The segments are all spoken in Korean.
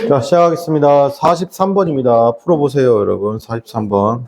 자, 시작하겠습니다. 43번입니다. 풀어보세요, 여러분. 43번.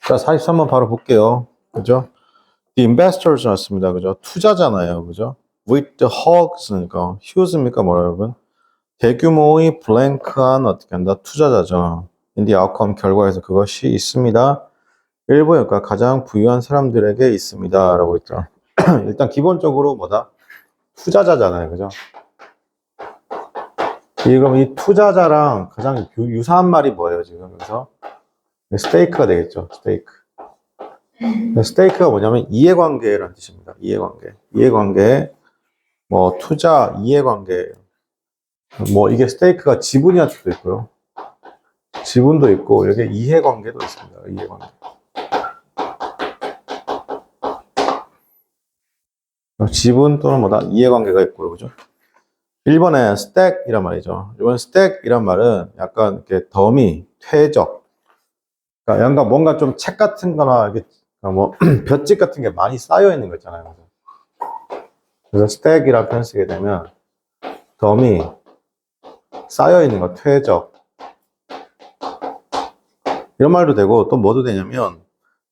자, 43번 바로 볼게요. 그죠? The investors 나왔습니다. 그죠? 투자잖아요. 그죠? With the hogs니까, hughes입니까? 뭐라 여러분? 대규모의 블랭크한 어떻게 한다? 투자자죠. In the outcome 결과에서 그것이 있습니다. 일부 그러니까 가장 부유한 사람들에게 있습니다. 라고 있죠. 일단 기본적으로 뭐다? 투자자잖아요. 그죠? 그럼 이 투자자랑 가장 유사한 말이 뭐예요, 지금? 그래서 스테이크가 되겠죠. 스테이크. 스테이크가 뭐냐면 이해관계라는 뜻입니다. 이해관계. 이해관계. 뭐 투자, 이해관계. 뭐 이게 스테이크가 지분이할 수도 있고요. 지분도 있고 여기 이해관계도 있습니다. 이해관계. 지분 또는 뭐다? 이해관계가 있고요. 그죠? 1번에 스택이란 말이죠. 이번 스택이란 말은 약간 이렇게 더미, 퇴적. 그러니까 뭔가 좀 책 같은 거나 이렇게 뭐 볏짚 같은 게 많이 쌓여 있는 거 있잖아요. 그래서 스택이라는 표현 쓰게 되면 더미, 쌓여 있는 거, 퇴적. 이런 말도 되고 또 뭐도 되냐면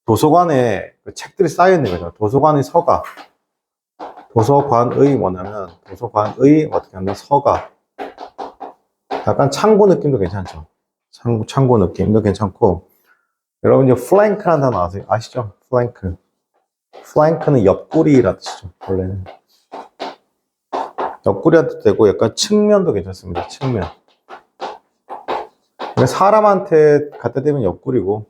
도서관에 책들이 쌓여 있는 거죠. 도서관의 서가. 도서관의 뭐냐면 도서관의 어떻게 하면 서가. 약간 창고 느낌도 괜찮죠. 창고 느낌도 괜찮고. 여러분 이제 플랭크라는 단어 아시죠? 플랭크. 플랭크는 옆구리라는 뜻이죠. 원래는. 옆구리한테도 되고 약간 측면도 괜찮습니다. 측면. 사람한테 갖다 대면 옆구리고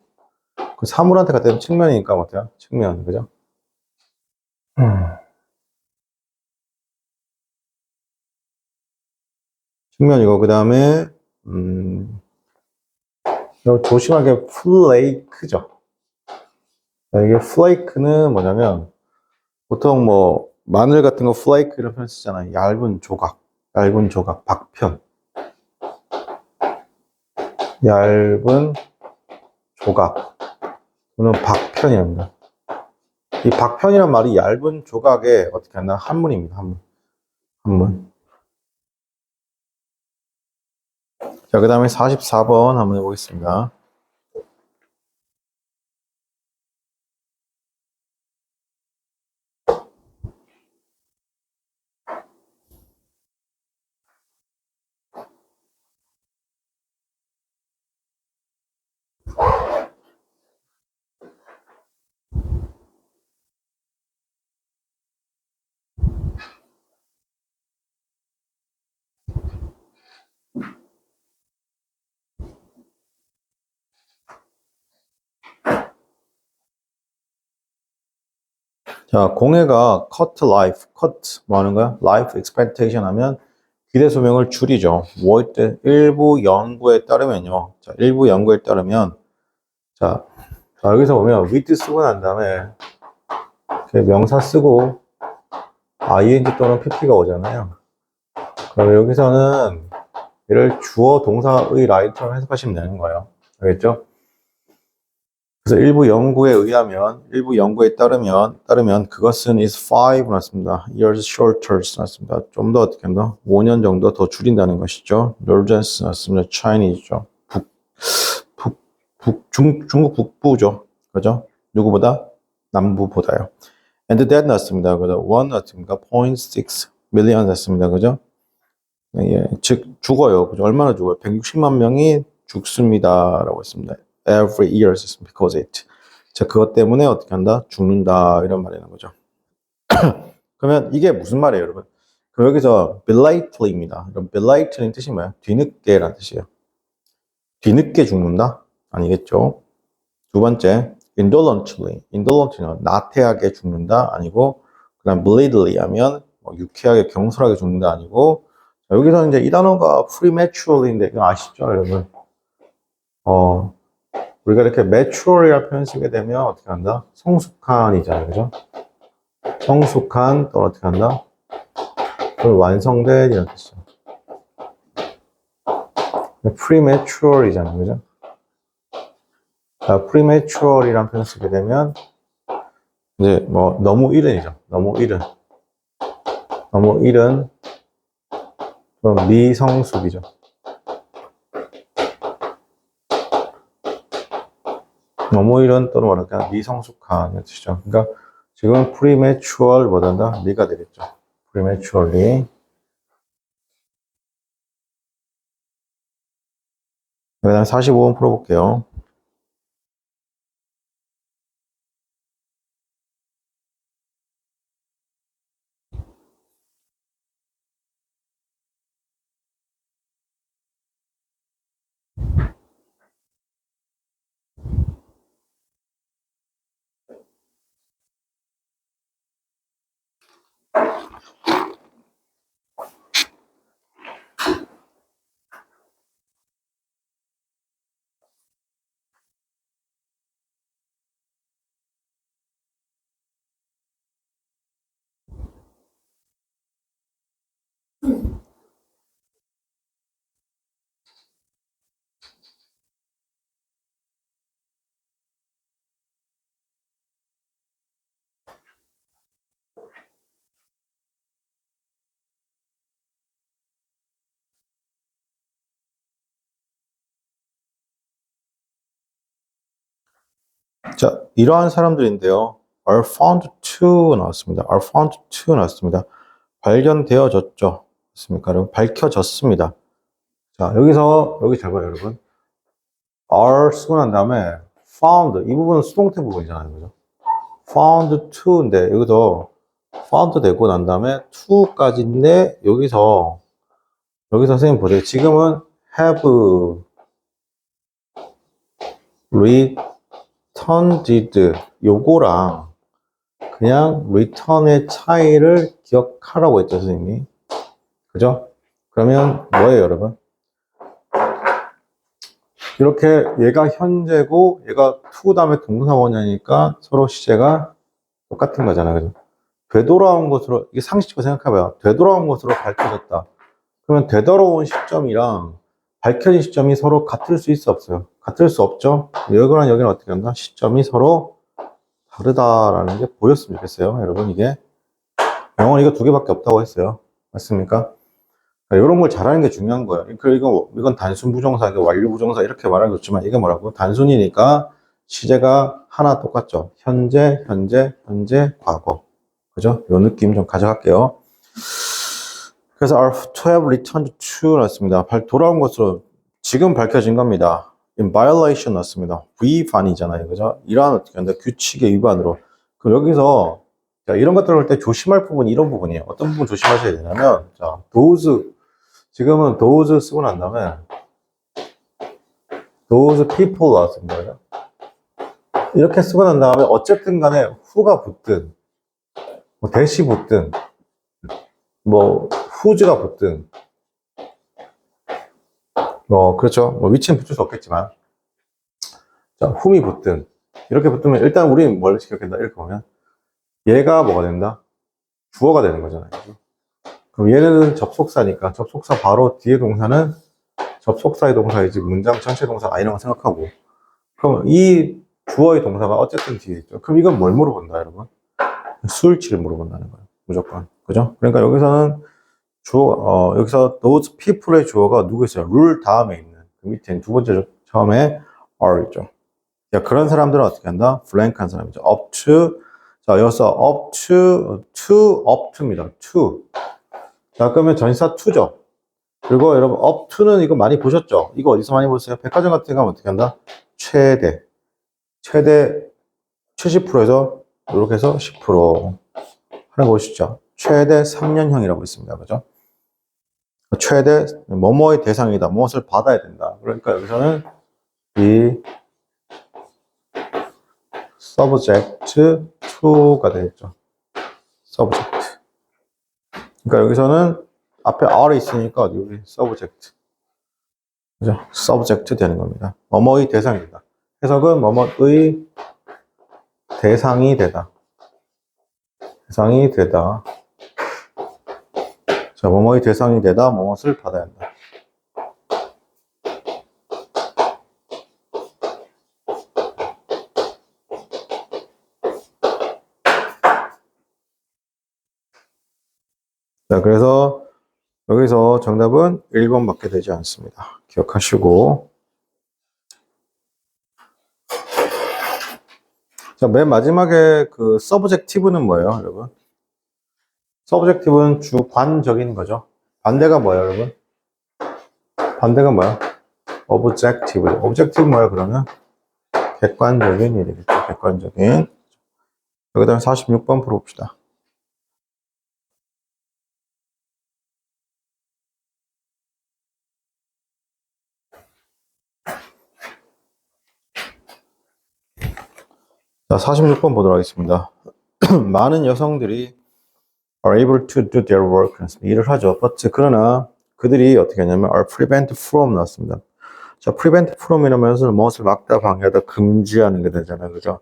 그 사물한테 갖다 대면 측면이니까 어때요? 측면. 그죠? 측면이고 그 다음에 조심하게 플레이크죠. 이게 플레이크는 뭐냐면 보통 뭐 마늘 같은 거 플레이크 이런 표현 쓰잖아요. 얇은 조각, 박편, 얇은 조각. 또는 박편이랍니다. 이 박편이란 말이 얇은 조각에 어떻게 하나 한문입니다. 한문. 자, 그 다음에 44번 한번 해보겠습니다. 자, 공해가 cut life, cut 뭐 하는 거야? life expectation 하면 기대 수명을 줄이죠. 뭐 때 일부 연구에 따르면요. 자, 일부 연구에 따르면 자, 여기서 보면 with 쓰고 난 다음에 명사 쓰고 ing 또는 pp가 오잖아요. 그럼 여기서는 얘를 주어 동사의 라인처럼 해석하시면 되는 거예요. 알겠죠? 그래서 일부 연구에 따르면 그것은 is 5 났습니다. years shorter 났습니다. 좀 더 어떻게 한다? 5년 정도 더 줄인다는 것이죠. northern 났습니다. Chinese죠. 중국 북부죠. 그죠? 누구보다? 남부보다요. and that 났습니다. 그죠? 1 났습니다. 0.6 million 났습니다. 그죠? 예, 즉 죽어요. 그죠? 얼마나 죽어요? 160만 명이 죽습니다라고 했습니다. Every year because it. 자, 그것 때문에 어떻게 한다? 죽는다 이런 말이라는 거죠. 그러면 이게 무슨 말이에요, 여러분? 그럼 여기서 belatedly입니다. 그럼 belated는 뜻이 뭐야? 뒤늦게라는 뜻이에요. 뒤늦게 죽는다? 아니겠죠. 두 번째, indolently는 나태하게 죽는다 아니고, 그다음 bleedily 하면 뭐 유쾌하게 경솔하게 죽는다 아니고, 자, 여기서 이제 이 단어가 prematurely인데 이거 아시죠, 여러분? 우리가 이렇게 matur이라는 표현 쓰게 되면 어떻게 한다? 성숙한이잖아요, 그죠? 성숙한 또 어떻게 한다? 또 완성된 이런 뜻이죠. prematur이잖아요, 그죠? 자, prematur이라는 표현 쓰게 되면 이제 뭐 너무 이른이죠. 너무 이른 미성숙이죠. 너무 이른 또는 뭐랄까 미성숙한 뜻이죠. 그러니까 지금 prematurebo다는 미가 되겠죠. prematurely. 그 다음에 45번 풀어볼게요. 자, 이러한 사람들인데요. are found to 나왔습니다. are found to 나왔습니다. 발견되어졌죠. 맞습니까? 여러분? 밝혀졌습니다. 자, 여기 잘 봐요, 여러분. are 쓰고 난 다음에 found, 이 부분은 수동태 부분이잖아요. 그죠? found to인데, 여기서 found 되고 난 다음에 to까지인데, 여기서 선생님 보세요. 지금은 have returned 요거랑 그냥 return의 차이를 기억하라고 했죠, 선생님이. 그죠? 그러면 뭐예요, 여러분? 이렇게 얘가 현재고 얘가 to 다음에 동사 원형이니까 서로 시제가 똑같은 거잖아요. 그죠? 되돌아온 것으로, 이게 상식적으로 생각해봐요. 되돌아온 것으로 밝혀졌다. 그러면 되돌아온 시점이랑 밝혀진 시점이 서로 같을 수 있어, 없어요? 같을 수 없죠? 여기는 어떻게 한다? 시점이 서로 다르다라는 게 보였으면 좋겠어요. 여러분, 이게. 영어는 이거 두 개밖에 없다고 했어요. 맞습니까? 이런 걸 잘하는 게 중요한 거예요. 이건 단순 부정사, 완료 부정사 이렇게 말하는 좋지만 이게 뭐라고? 단순이니까 시제가 하나 똑같죠. 현재, 과거. 그죠? 요 느낌 좀 가져갈게요. 그래서 are to have returned to 났습니다. 돌아온 것으로 지금 밝혀진 겁니다. in violation 났습니다. 위반이잖아요. 그죠? 이러한 어떻게 한다? 규칙의 위반으로. 그럼 여기서 자, 이런 것들을 할 때 조심할 부분이 이런 부분이에요. 어떤 부분 조심하셔야 되냐면, 자, those, 지금은 those 쓰고 난 다음에, those people 나왔습니다. 그죠? 이렇게 쓰고 난 다음에, 어쨌든 간에 who가 붙든, 뭐 대시 붙든, 뭐 who's가 붙든, 뭐 그렇죠. 뭐 위치는 붙일 수 없겠지만, 자, whom이 붙든, 이렇게 붙으면 일단 우리는 뭘 시켰겠다. 이렇게 보면, 얘가 뭐가 된다? 주어가 되는 거잖아요. 그럼 얘는 접속사니까 접속사 바로 뒤에 동사는 접속사의 동사이지 문장 전체 동사 아니라고 생각하고, 그럼 이 주어의 동사가 어쨌든 뒤에 있죠. 그럼 이건 뭘 물어본다, 여러분? 수일치를 물어본다는 거예요. 무조건. 그죠? 그러니까 여기서는 여기서 those people의 주어가 누구 있어요? 룰 다음에 있는. 그 밑에 두 번째 처음에 are이죠. 야, 그런 사람들은 어떻게 한다? blank한 사람이죠. up to. 자, 여기서 up to입니다. to. 자, 그러면 전치사 to죠. 그리고 여러분, up to는 이거 많이 보셨죠? 이거 어디서 많이 보셨어요? 백화점 같은 데 가면 어떻게 한다? 최대 70%에서 이렇게 해서 10% 하는 거 보시죠. 최대 3년형이라고 있습니다. 그죠? 최대 뭐뭐의 대상이다. 무엇을 받아야 된다. 그러니까 여기서는 이 subject to가 되겠죠. subject. 그러니까 여기서는 앞에 R이 있으니까 여기 subject. 그죠? subject 되는 겁니다. 뭐뭐의 대상이다. 해석은 뭐뭐의 대상이 되다. 대상이 되다. 자, 뭐뭐의 대상이 되다. 무엇을 받아야 한다. 자, 그래서 여기서 정답은 1번밖에 되지 않습니다. 기억하시고. 자, 맨 마지막에 그 subjective는 뭐예요, 여러분? subjective는 주관적인 거죠. 반대가 뭐예요, 여러분? 반대가 뭐야? objective. objective 뭐야, 그러면? 객관적인 일이겠죠. 객관적인. 여기다 46번 풀어봅시다. 자, 46번 보도록 하겠습니다. 많은 여성들이 are able to do their work. 일을 하죠. but 그러나 그들이 어떻게 하냐면 are prevent from 나왔습니다. 자, prevent from이라는 것은 무엇을 막다, 방해하다, 금지하는 게 되잖아요. 그죠?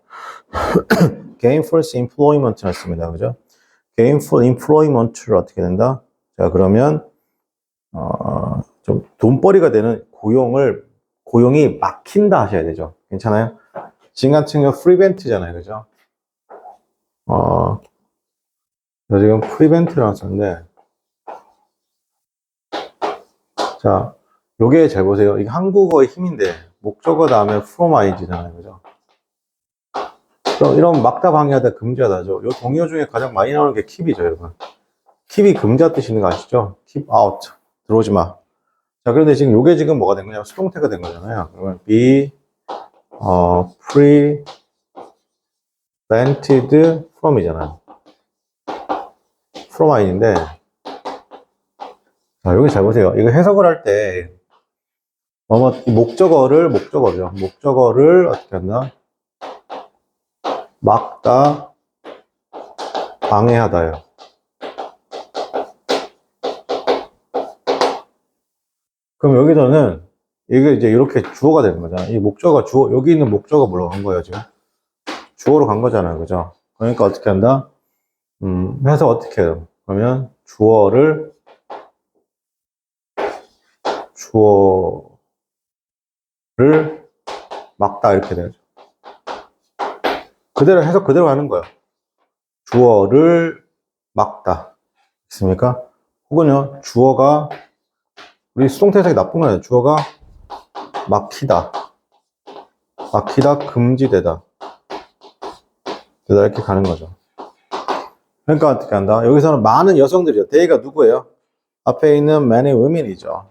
gainful employment 나왔습니다. 그죠? gainful employment를 어떻게 된다? 자, 그러면 좀 돈벌이가 되는 고용이 막힌다 하셔야 되죠. 괜찮아요? 지금 같은 경우 prevent잖아요. 그죠? 저 지금 prevent라고 썼는데, 자, 요게 잘 보세요. 이게 한국어의 힘인데, 목적어 다음에 from ing잖아요. 그죠? 이런 막다, 방해하다, 금지하다죠. 요 동요 중에 가장 많이 나오는 게 keep이죠, 여러분. keep이 금지하 뜻 있는 거 아시죠? keep out. 들어오지 마. 자, 그런데 지금 요게 지금 뭐가 된 거냐면 수동태가 된 거잖아요. 그러면 be, prevented from이잖아요. from ing인데, 자, 여기 잘 보세요. 이거 해석을 할 때, 목적어죠. 목적어를 어떻게 한다? 막다, 방해하다요. 그럼 여기서는 이게 이제 이렇게 주어가 되는 거잖아요. 이 목적어 주어, 여기 있는 목적어 뭐라고 간 거예요, 지금? 주어로 간 거잖아요. 그죠? 그러니까 어떻게 한다? 해서 어떻게 해요? 그러면 주어를 막다 이렇게 되죠. 해석 그대로 하는 거예요. 주어를 막다. 있습니까? 혹은요, 주어가, 우리 수동태 해석이 나쁜 거예요. 주어가 막히다, 금지되다. 이렇게 가는 거죠. 그러니까 어떻게 한다? 여기서는 많은 여성들이죠. 대가 누구예요? 앞에 있는 many women이죠.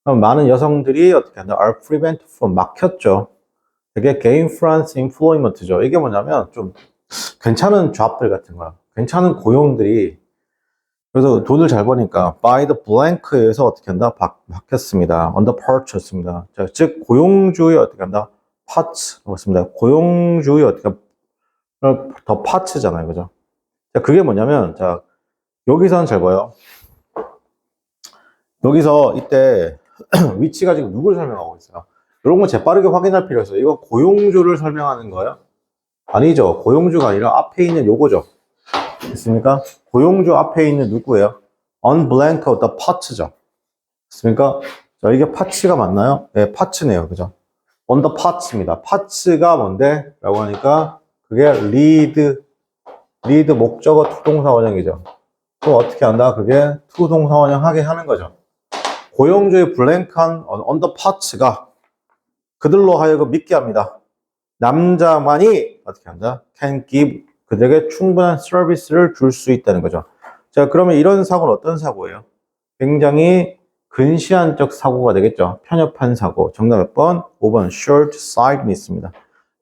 그럼 많은 여성들이 어떻게 한다? are prevented from, 막혔죠. 이게 gainful employment죠. 이게 뭐냐면 좀 괜찮은 잡들 같은 거야. 괜찮은 고용들이, 그래서 돈을 잘 버니까 by the blank에서 어떻게 한다? 막혔습니다. on the part였습니다. 자, 즉 고용주의 어떻게 한다? parts 맞습니다. 고용주의 어떻게 더 parts잖아요. 그죠? 자, 그게 뭐냐면, 자, 여기서는 잘 보여. 여기서 이때 위치가 지금 누굴 설명하고 있어요? 이런 거 재빠르게 확인할 필요 있어요. 이거 고용주를 설명하는 거예요? 아니죠. 고용주가 아니라 앞에 있는 요거죠. 됐습니까? 고용주 앞에 있는 누구예요? on blank the part죠. 됐습니까? 자, 이게 part가 맞나요? 네, part네요. 그죠? on the parts입니다. parts가 뭔데? 라고 하니까 그게 lead 목적어 투동사 원형이죠. 그럼 어떻게 한다? 그게 투동사 원형 하게 하는 거죠. 고용주의 블랭크한 on the parts가 그들로 하여금 믿게 합니다. 남자만이 어떻게 한다? can give 그들에게 충분한 서비스를 줄 수 있다는 거죠. 자, 그러면 이런 사고는 어떤 사고예요? 굉장히 근시안적 사고가 되겠죠. 편협한 사고. 정답 몇 번? 5번 short-sightedness입니다.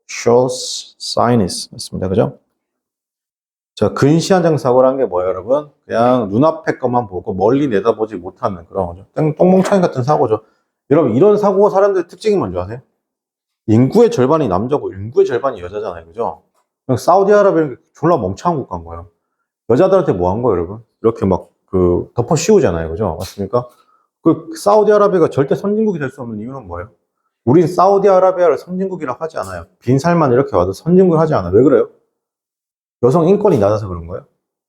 short-sightedness 맞습니다. 그죠? 자, 근시안적 사고라는 게 뭐예요, 여러분? 그냥 눈앞에 것만 보고 멀리 내다보지 못하는 그런 거죠. 똥멍청이 같은 사고죠. 여러분, 이런 사고 사람들의 특징이 뭔지 아세요? 인구의 절반이 남자고 인구의 절반이 여자잖아요. 그죠? 사우디아라비아는 졸라 멍청한 국가인 거예요. 여자들한테 뭐 한 거예요, 여러분? 이렇게 막 덮어 씌우잖아요. 그죠? 맞습니까? 사우디아라비아가 절대 선진국이 될 수 없는 이유는 뭐예요? 우린 사우디아라비아를 선진국이라 하지 않아요. 빈살만 이렇게 와도 선진국을 하지 않아요. 왜 그래요? 여성 인권이 낮아서 그런 거예요?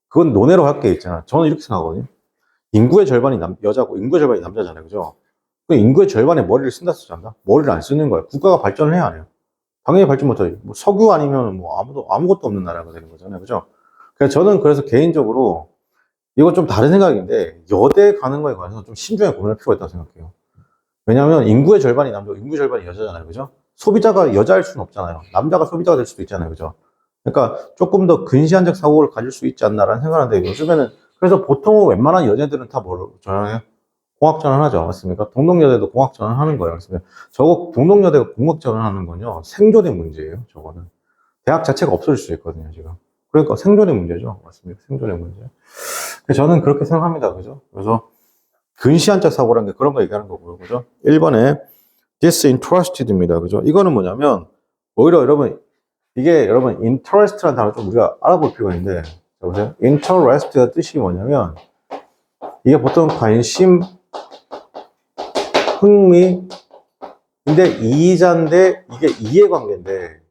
그건 논외로 할 게 있잖아. 저는 이렇게 생각하거든요. 인구의 절반이 여자고 인구의 절반이 남자잖아요. 그죠? 그 인구의 절반에 머리를 쓴다 쓰지 않나? 머리를 안 쓰는 거예요. 국가가 발전을 해야 해요. 당연히 발전 못하죠. 뭐 석유 아니면 뭐 아무것도 없는 나라가 되는 거잖아요. 그죠? 그래서 저는 그래서 개인적으로 이건 좀 다른 생각인데 여대 가는 거에 관해서 좀 신중하게 고민할 필요가 있다고 생각해요. 왜냐하면 인구의 절반이 남자고 인구의 절반이 여자잖아요. 그죠? 소비자가 여자일 수는 없잖아요. 남자가 소비자가 될 수도 있잖아요. 그죠? 그러니까 조금 더 근시안적 사고를 가질 수 있지 않나라는 생각을 하는데 요즘에는 그래서 보통은 웬만한 여자들은 다 뭐로 전화해요? 공학전환하죠. 맞습니까? 동덕여대도 공학전환하는 거예요. 맞습니까? 저거 동덕여대가 공학전환하는 건요. 생존의 문제예요. 저거는. 대학 자체가 없어질 수 있거든요. 지금. 그러니까 생존의 문제죠. 맞습니까? 생존의 문제. 저는 그렇게 생각합니다. 그죠? 그래서 근시안적 사고라는 게 그런 거 얘기하는 거고요. 그죠? 1번에 disinterested입니다. 그죠? 이거는 뭐냐면 오히려 여러분 이게 여러분 interest라는 단어 좀 우리가 알아볼 필요가 있는데 자 보세요. interest가 뜻이 뭐냐면 이게 보통 관심, 흥미 근데 이의자인데 이게 이해관계인데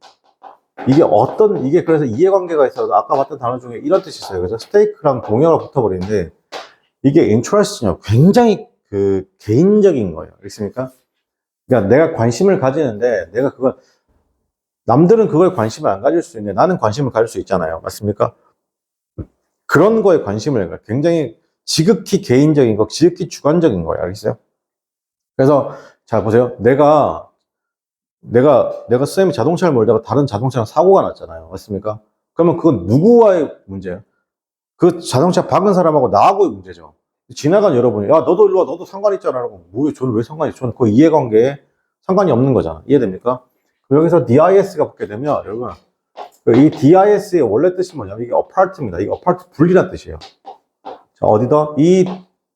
이게 그래서 이해관계가 있어서 아까 봤던 단어 중에 이런 뜻이 있어요. 그래서 스테이크랑 동요가 붙어버리는데 이게 interest는요 굉장히 개인적인 거예요. 알겠습니까? 그러니까 내가 관심을 가지는데 내가 그걸 남들은 그거에 관심을 안 가질 수 있는데 나는 관심을 가질 수 있잖아요. 맞습니까? 그런 거에 관심을 굉장히 지극히 개인적인 거, 지극히 주관적인 거예요. 알겠어요? 그래서 자 보세요. 내가 쌤이 자동차를 몰다가 다른 자동차랑 사고가 났잖아요. 맞습니까? 그러면 그건 누구와의 문제예요? 그 자동차 박은 사람하고 나하고의 문제죠. 지나간 여러분이 야 너도 일로 와 너도 상관 있잖아 라고 뭐예요? 저는 왜 상관이 저는 그 이해관계에 상관이 없는 거잖아. 이해됩니까? 여기서 DIS가 붙게 되면 여러분 이 DIS의 원래 뜻이 뭐냐면 이게 apart입니다. 이게 apart 분리란 뜻이에요. 자 어디다 이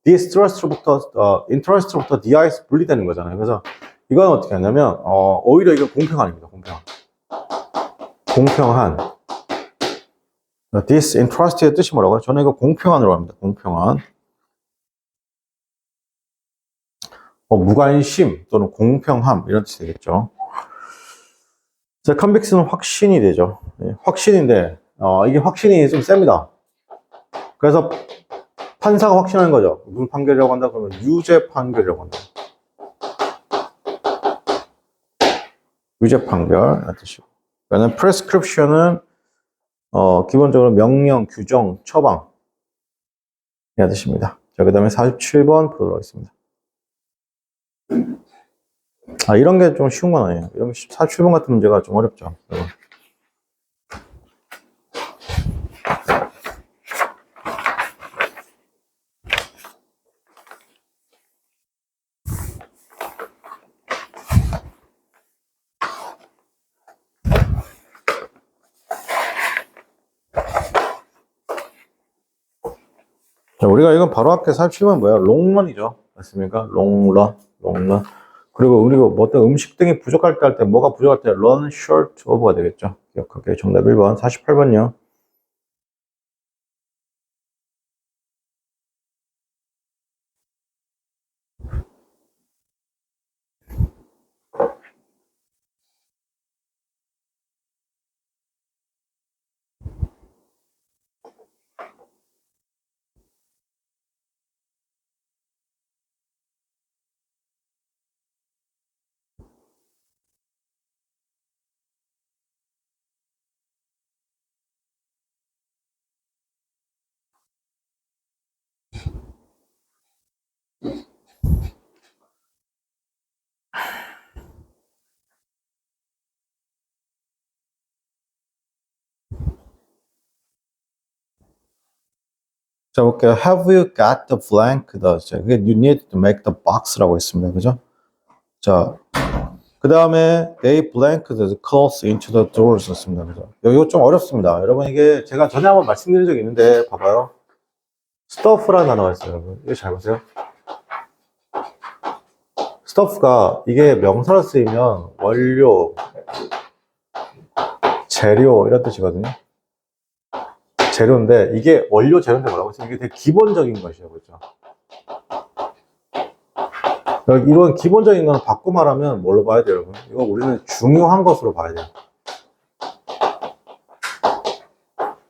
distrust부터 interest부터 DIS 분리되는 거잖아요. 그래서 이건 어떻게 하냐면 오히려 이거 공평한입니다. 공평한 disinterest의 뜻이 뭐라고요? 저는 이거 공평한으로 합니다. 공평한 무관심 또는 공평함 이런 뜻이 되겠죠. 자, 컨빅스는 확신이 되죠. 네, 확신인데 이게 확신이 좀 셉니다. 그래서 판사가 확신하는 거죠. 무슨 판결이라고 한다 그러면 유죄 판결이라고 한다. 유죄 판결 이런 뜻이고. 그러니까 prescription은 기본적으로 명령, 규정, 처방 이런 뜻입니다. 자, 그 다음에 47번 보도록 하겠습니다. 이런 게 좀 쉬운 건 아니에요. 이런 47번 같은 문제가 좀 어렵죠. 자, 우리가 이건 바로 앞에 47번 뭐야? 롱런이죠. 맞습니까? 롱런. 그리고 우리가 뭐 어떤 음식 등이 부족할 때 할 때 뭐가 부족할 때 run short of가 되겠죠. 기억할게요. 정답 1번. 48번요. 자, 볼게요. Have you got the blank? 그게 you need to make the box라고 했습니다. 그죠? 자, 그 다음에 they blanked the clothes into the doors 였습니다. 그죠? 이거 좀 어렵습니다. 여러분, 이게 제가 전에 한번 말씀드린 적이 있는데, 봐봐요. stuff라는 단어가 있어요. 여러분. 이거 잘 보세요. stuff가 이게 명사로 쓰이면 원료, 재료 이런 뜻이거든요. 재료인데 이게 원료 재료인데 뭐라고 했어요? 이게 되게 기본적인 것이에요. 그렇죠? 이런 기본적인 거는 바꿔 말하면 뭘로 봐야 돼요, 여러분? 이거 우리는 중요한 것으로 봐야 돼요.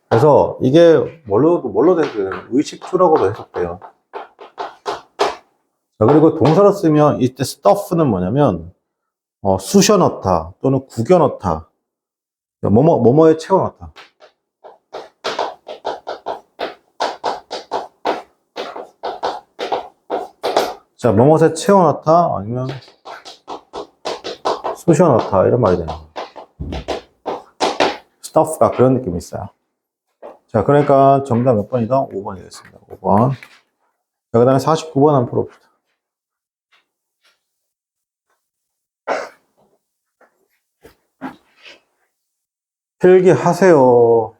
그래서 이게 뭘로 해석돼요? 의식주라고도 해석돼요. 자, 그리고 동사로 쓰면 이때 stuff는 뭐냐면 쑤셔 넣다 또는 구겨 넣다, 뭐뭐에 채워 넣다. 자, 뭐뭐에 채워 넣다 아니면 쑤셔 넣다 이런 말이 되는 거예요. stuff가 그런 느낌이 있어요. 자, 그러니까 정답 몇 번이다? 5번이 됐습니다. 5번. 자, 그 다음에 49번 한번 풀어봅시다. 필기하세요.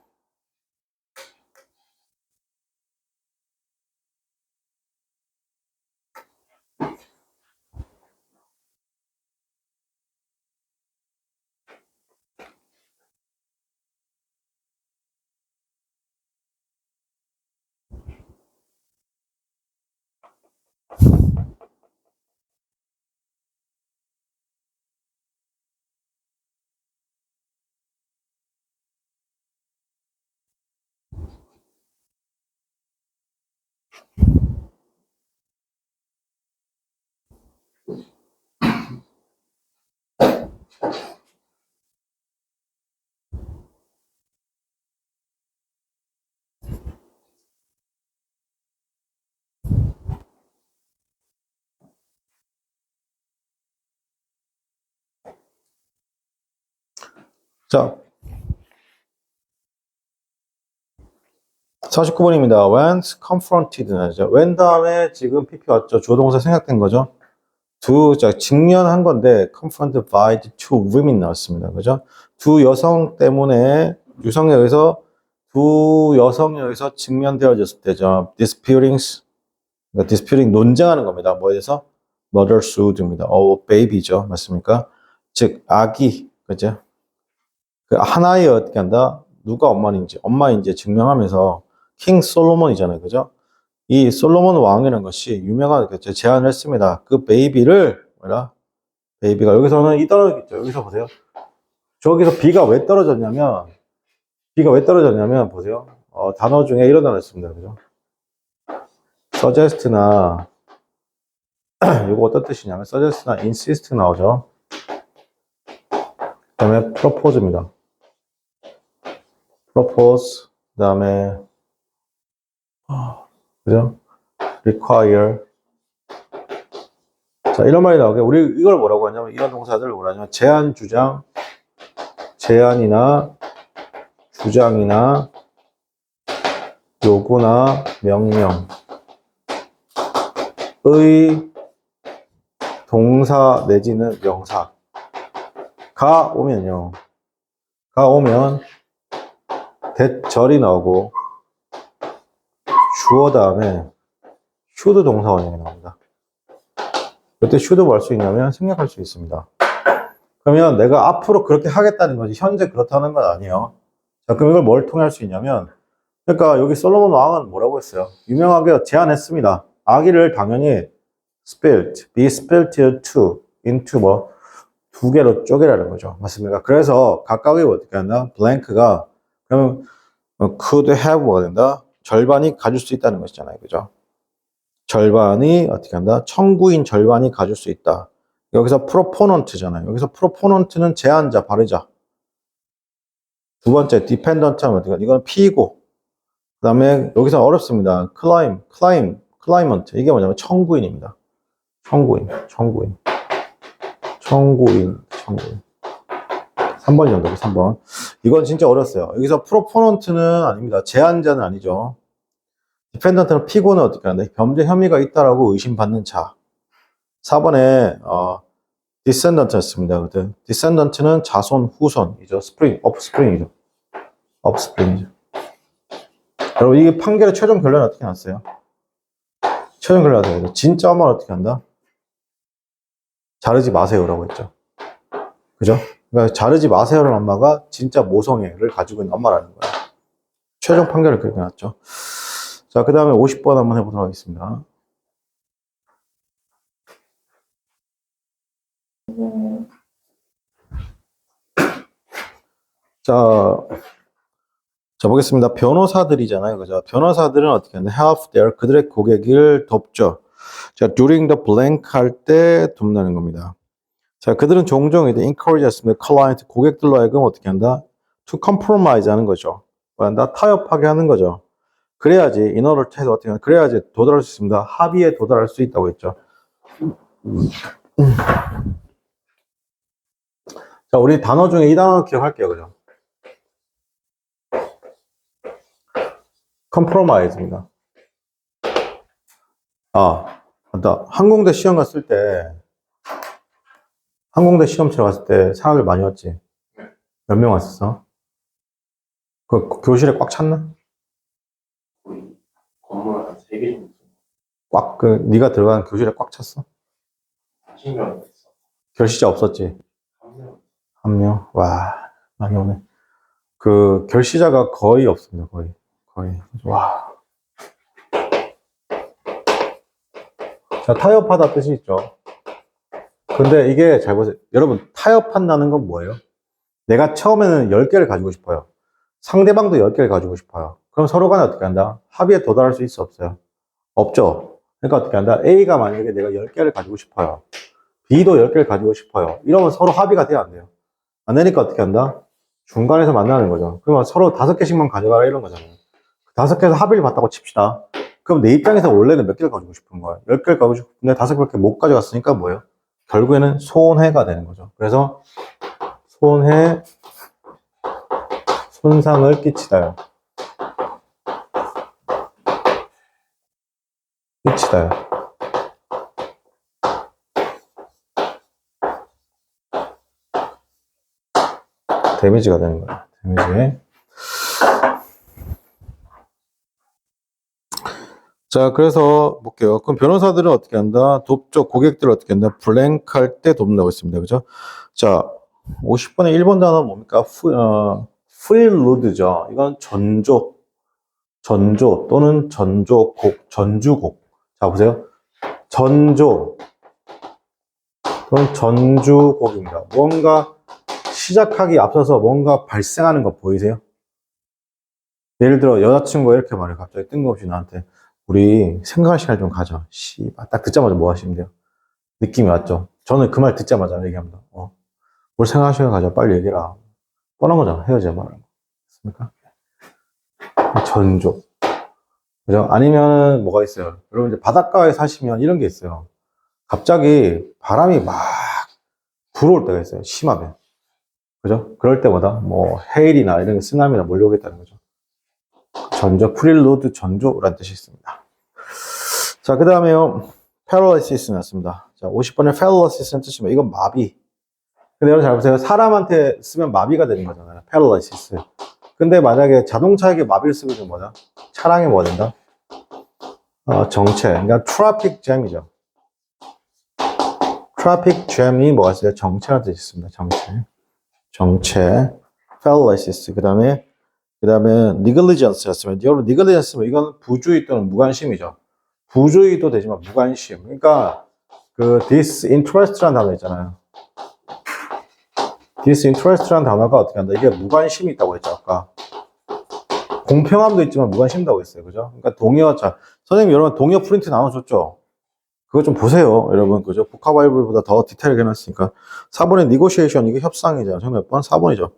자, 49번입니다. When confronted. when 다음에 지금 PP 왔죠. 주어동사 생략된 거죠. 자, 직면한 건데 confronted by the two women 나왔습니다. 그죠? 두 여성 때문에 유성에 의해서 두 여성에 의해서 직면되어졌을 때죠. 그러니까 disputing 논쟁하는 겁니다. 뭐에 대해서? motherhood입니다. baby죠. 맞습니까? 즉 아기, 그죠? 그 하나의 어떻게 한다? 누가 엄마인지 증명하면서 킹 솔로몬이잖아요. 그죠? 이 솔로몬 왕이라는 것이 유명한 제안을 했습니다. 그 베이비를 베이비가 여기서는 이 떨어졌죠. 여기서 보세요. 저기서 비가 왜 떨어졌냐면 보세요. 단어 중에 이런 단어 있습니다. 그죠? suggest나 이거 어떤 뜻이냐면 suggest나 insist 나오죠. 그 다음에 propose입니다. propose, 그 다음에 그죠? require. 자, 이런 말이 나오게 우리 이걸 뭐라고 하냐면 이런 동사들을 뭐라 하냐면 제안이나 주장이나 요구나 명령의 동사 내지는 명사가 오면 대절이 나오고 주어 다음에 should 동사 원형이 나옵니다. 그때 should 뭐 할 수 있냐면 생략할 수 있습니다. 그러면 내가 앞으로 그렇게 하겠다는 거지 현재 그렇다는 건 아니에요. 자, 그럼 이걸 뭘 통해 할 수 있냐면 그러니까 여기 솔로몬 왕은 뭐라고 했어요? 유명하게 제안했습니다. 아기를 당연히 be split into 두 개로 쪼개라는 거죠. 맞습니까? 그래서 각각의 어떻게 한다? blank가 그러면 could have 뭐가 된다? 절반이 가질 수 있다는 것이잖아요. 그죠? 절반이 어떻게 한다? 청구인 절반이 가질 수 있다. 여기서 proponent잖아요. 여기서 proponent는 제안자, 발의자. 두 번째 dependent 하면 어떻게? 이건 P이고. 그 다음에 여기서 어렵습니다. claimant. 이게 뭐냐면 청구인입니다. 청구인. 3번 정도, 3번. 이건 진짜 어렵어요. 여기서 proponent는 아닙니다. 제안자는 아니죠. 디펜던트는 피고는 어떻게 하는데 범죄 혐의가 있다라고 의심받는 자. 4번에 디센던트였습니다. 디센던트는 자손, 후손이죠. 업스프링이죠. 업스프링이죠. 여러분 이게 판결의 최종 결론이 어떻게 났어요? 최종 결론이 어떻게 했죠? 진짜 엄마는 어떻게 한다? 자르지 마세요라고 했죠. 그죠? 그러니까 자르지 마세요라는 엄마가 진짜 모성애를 가지고 있는 엄마라는 거예요. 최종 판결을 그렇게 났죠. 자, 그 다음에 50번 한번 해보도록 하겠습니다. 자, 보겠습니다. 변호사들이잖아요. 그죠? 변호사들은 어떻게 하냐? help their, 그들의 고객을 돕죠. 자, during the blank 할 때 돕는 겁니다. 자, 그들은 종종 이제 encourage 했습니다. client, 고객들로 하여금 어떻게 한다? to compromise 하는 거죠. 뭐한다? 타협하게 하는 거죠. 그래야지, in order to 해서 어떻게 하냐? 그래야지 도달할 수 있습니다. 합의에 도달할 수 있다고 했죠. 자, 우리 단어 중에 이 단어 기억할게요. 그죠? compromise입니다. 맞다. 항공대 시험 갔을 때, 항공대 시험 치러 갔을 때 사람들 많이 왔지? 몇 명 왔었어? 그 교실에 꽉 찼나? 건물 한 3개 정도 꽉, 네가 들어가는 교실에 꽉 찼어? 40명 있어. 결시자 없었지? 한 명. 한 명? 와, 많이 오네. 그 결시자가 거의 없습니다. 거의. 와. 자, 타협하다 뜻이 있죠. 근데 이게 잘 보세요. 여러분, 타협한다는 건 뭐예요? 내가 처음에는 10개를 가지고 싶어요. 상대방도 10개를 가지고 싶어요. 그럼 서로 간에 어떻게 한다? 합의에 도달할 수 있어, 없어요? 없죠. 그러니까 어떻게 한다? A가 만약에 내가 10개를 가지고 싶어요. B도 10개를 가지고 싶어요. 이러면 서로 합의가 돼야 안 돼요. 안 되니까 어떻게 한다? 중간에서 만나는 거죠. 그러면 서로 5개씩만 가져가라 이런 거잖아요. 5개에서 합의를 봤다고 칩시다. 그럼 내 입장에서 원래는 몇 개를 가지고 싶은 거야? 10개를 가지고 싶은데 5개밖에 못 가져갔으니까 뭐예요? 결국에는 손해가 되는 거죠. 그래서 손해, 손상을 끼치다요. 끼치다요. 데미지가 되는 거예요. 데미지. 자, 그래서 볼게요. 그럼 변호사들은 어떻게 한다? 돕죠. 고객들을 어떻게 한다? 블랭크 할 때 돕는다고 했습니다. 그죠? 자, 50번에 1번 단어 뭡니까? 프릴루드죠. 이건 전조 또는 전조곡, 전주곡. 자, 보세요. 전조 또는 전주곡입니다. 뭔가 시작하기 앞서서 뭔가 발생하는 거 보이세요? 예를 들어 여자친구가 이렇게 말해. 갑자기 뜬금없이 나한테 우리 생각할 시간 좀 가져. 딱 듣자마자 뭐 하시면 돼요? 느낌이 왔죠? 저는 그 말 듣자마자 얘기합니다. 뭘 생각할 시간 가져. 빨리 얘기해라. 뻔한 거잖아. 헤어지자 말하는 거. 맞습니까? 전조. 그죠? 아니면 뭐가 있어요? 여러분 이제 바닷가에 사시면 이런 게 있어요. 갑자기 바람이 막 불어올 때가 있어요. 심하면. 그죠? 그럴 때마다 뭐 헤일이나 이런 게 쓰나미나 몰려오겠다는 거죠. 전조, 프릴루드 전조라는 뜻이 있습니다. 자, 그 다음에요. paralysis 났습니다. 자, 50번에 paralysis 뜻이 뭐, 이건 마비. 근데 여러분 잘 보세요. 사람한테 쓰면 마비가 되는 거잖아요. paralysis. 근데 만약에 자동차에게 마비를 쓰게 되면 뭐냐? 차량에 뭐가 된다? 정체. 그러니까 트래픽 잼이죠. 트래픽 잼이 뭐가 있어요? 정체라는 뜻이 있습니다. 정체. paralysis. 그 다음에 negligence였으면, 여러분 negligence면 이건 부주의 또는 무관심이죠. 부주의도 되지만 무관심. 그러니까 그 disinterest라는 단어 있잖아요. disinterest라는 단어가 어떻게 한다? 이게 무관심이 있다고 했죠, 아까. 공평함도 있지만 무관심이라고 했어요. 그죠? 그러니까 동의어, 자, 선생님 여러분 동의어 프린트 나눠줬죠? 그거 좀 보세요, 여러분. 그죠? 보카바이블보다 더 디테일하게 해놨으니까. 4번에 negotiation, 이게 협상이잖아요. 저는 몇 번? 4번이죠.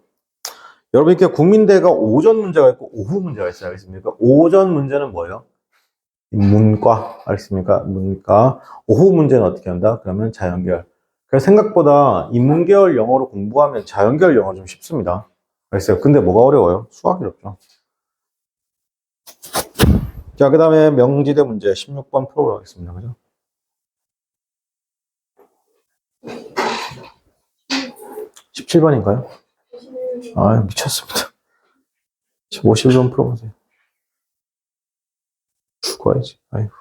여러분, 이렇게 국민대가 오전 문제가 있고 오후 문제가 있어요. 알겠습니까? 오전 문제는 뭐예요? 문과. 알겠습니까? 문과. 오후 문제는 어떻게 한다? 그러면 자연계열. 그래서 생각보다 인문계열 영어로 공부하면 자연계열 영어 좀 쉽습니다. 알겠어요? 근데 뭐가 어려워요? 수학이 어렵죠. 자, 그 다음에 명지대 문제 16번 풀어보도록 하겠습니다. 그죠? 17번인가요? 아, 미쳤습니다. 51번 풀어보세요. 죽어야지. 아이고.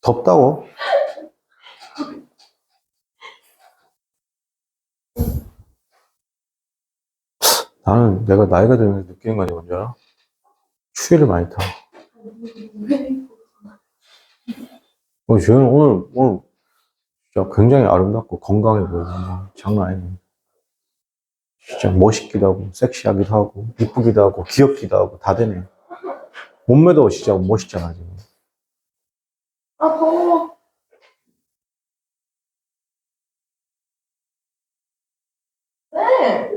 덥다고? 나는 내가 나이가 들면서 느끼는 거지, 뭔지 알아? 추위를 많이 타. 주연은 오늘 진짜 굉장히 아름답고 건강해 보여. 장난 아니네. 진짜 멋있기도 하고, 섹시하기도 하고, 이쁘기도 하고, 귀엽기도 하고, 다 되네. 몸매도 진짜 멋있잖아, 지금. 아, 더워. 네.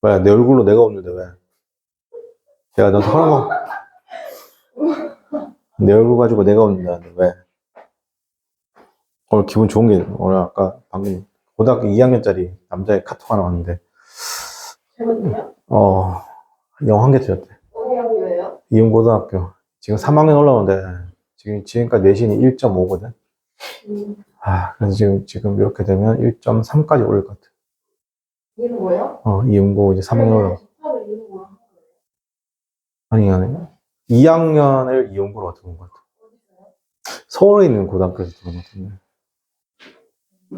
왜? 내 얼굴로 내가 없는데 왜? 야, 너한테 허락 내 얼굴 가지고 내가 없는데 왜? 오늘 기분 좋은 게, 오늘 아까 방금 고등학교 2학년짜리 남자의 카톡 하나 왔는데, 잘못해요? 영 한 개 틀렸대. 어디 학교예요? 이용고등학교. 지금 3학년 올라오는데, 지금까지 내신이 1.5거든? 그래서 지금 이렇게 되면 1.3까지 오를 것 같아. 이는 뭐예요? 이용고 이제 3학년 올라오. 집합을 이는 뭐야? 아니, 2학년을 이용고로 들어온 것 같아. 서울에 있는 고등학교에서 들어온 것 같은데.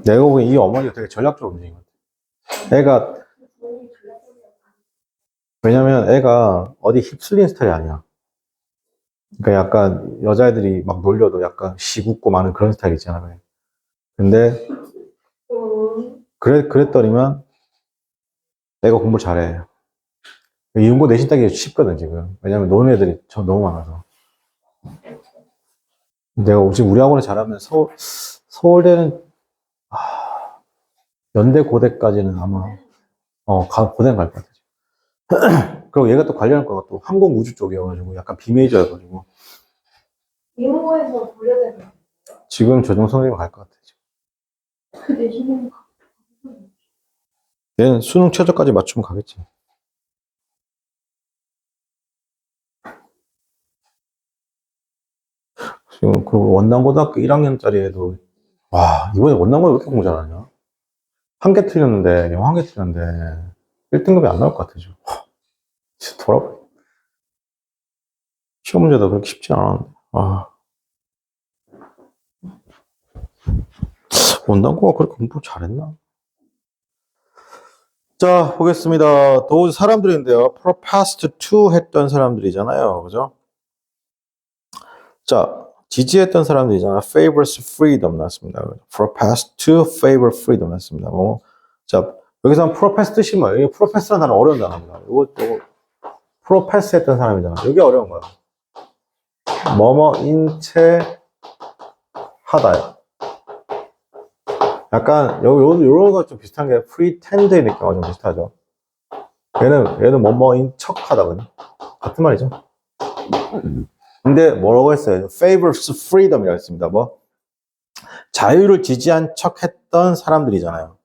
내가 보기엔 이 어머니가 되게 전략적으로 움직인 것 같아. 애가, 왜냐면 애가 어디 휩쓸린 스타일이 아니야. 그러니까 약간 여자애들이 막 놀려도 약간 시웃고 많은 그런 스타일 있잖아. 근데, 그랬더니만 애가 공부 잘해. 이용고 내신 따기 쉽거든, 지금. 왜냐면 노는 애들이 너무 많아서. 내가 지금 우리 학원에 잘하면 서울대는, 연대 고대까지는 아마, 고대는 갈 것 같아. 그리고 얘가 또 관련할 거가 또 항공우주 쪽이어가지고 약간 비메이저여가지고. 이모에서 돌려야 지금 조정 선생님 갈 것 같아. 그 내신은 얘는 수능 최저까지 맞추면 가겠지. 지금, 그리고 원당고등학교 1학년짜리 애도, 와, 이번에 원당고 왜 이렇게 공부 잘하냐? 한 개 틀렸는데, 영어 한 개 틀렸는데, 1등급이 안 나올 것 같아, 지금. 진짜 돌아버려. 시험 문제도 그렇게 쉽지 않았는데. 원당고가 그렇게 공부 잘했나? 자, 보겠습니다. those 사람들인데요. professed to 했던 사람들이잖아요. 그죠? 자, 지지했던 사람들이잖아. favors freedom 났습니다. professed to favor freedom 났습니다. 자, 여기서 profess 뜻이 뭐예요? 이 profess라는 단어 어려운 단어입니다. 이것도 profess 했던 사람이잖아. 여기 어려운 거야. 뭐뭐인 채 하다요. 약간 요런 거 좀 비슷한 게 pretend의 느낌과 좀 비슷하죠. 얘는 뭐뭐인 척하다거든요. 같은 말이죠. 근데 뭐라고 했어요? favors freedom이라고 했습니다. 자유를 지지한 척 했던 사람들이잖아요.